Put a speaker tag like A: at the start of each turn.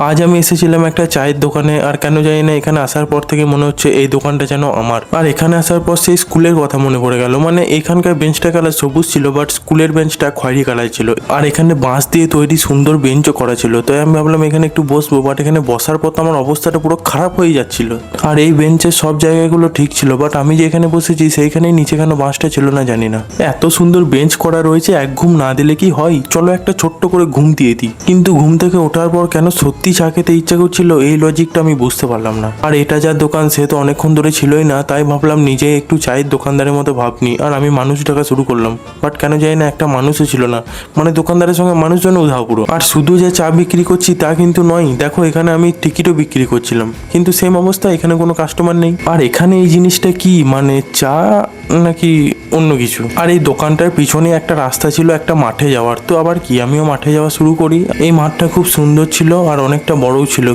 A: আজ আমি এসেছিলাম একটা চায়ের দোকানে, আর কেন জানি না এখানে আসার পর থেকে মনে হচ্ছে এই দোকানটা যেন আমার। আর এখানে আসার পর সেই স্কুলের কথা মনে পড়ে গেল। মানে এখানকার বেঞ্চটা কালার সবুজ ছিল, বাট স্কুলের বেঞ্চটা খয়েরি কালার ছিল। আর এখানে বাঁশ দিয়ে তৈরি সুন্দর বেঞ্চও করা ছিল। তাই আমি ভাবলাম এখানে একটু বসবো, বাট এখানে বসার পর তো আমার অবস্থাটা পুরো খারাপ হয়ে যাচ্ছিল। আর এই বেঞ্চের সব জায়গাগুলো ঠিক ছিল, বাট আমি যে এখানে বসেছি সেইখানেই নিচে কেন বাঁশটা ছিল না জানি না। এত সুন্দর বেঞ্চ করা রয়েছে, এক ঘুম না দিলে কি হয়? চলো একটা ছোট্ট করে ঘুম দিয়ে দিই। কিন্তু ঘুম থেকে ওঠার পর কেন সত্যি চা খেতে ইচ্ছা করছিল, এই লজিকটা আমি বুঝতে পারলাম না। আর এটা যার দোকান সে তো অনেকক্ষণ ধরে ছিলই না, তাই ভাবলাম নিজে একটু চায়ের দোকানদারের মতো ভাবনি। আর আমি মানুষ ডাকা শুরু করলাম, বাট কেন জানি না একটা মানুষও ছিল না। মানে দোকানদারের সঙ্গে মানুষজন উধাও পুরো। আর শুধু যে চা বিক্রি করছি তা কিন্তু নয়, দেখো এখানে আমি টিকিটও বিক্রি করছিলাম, কিন্তু সেম অবস্থা, এখানে কোনো কাস্টমার নেই। আর এখানে এই জিনিসটা কি, মানে চা নাকি অন্য কিছু? আর এই দোকানটার পিছনে একটা রাস্তা ছিল একটা মাঠে যাওয়ার, তো আবার কি আমিও মাঠে যাওয়া শুরু করি। এই মাঠটা খুব সুন্দর ছিল আর অনেকটা বড়ও ছিল।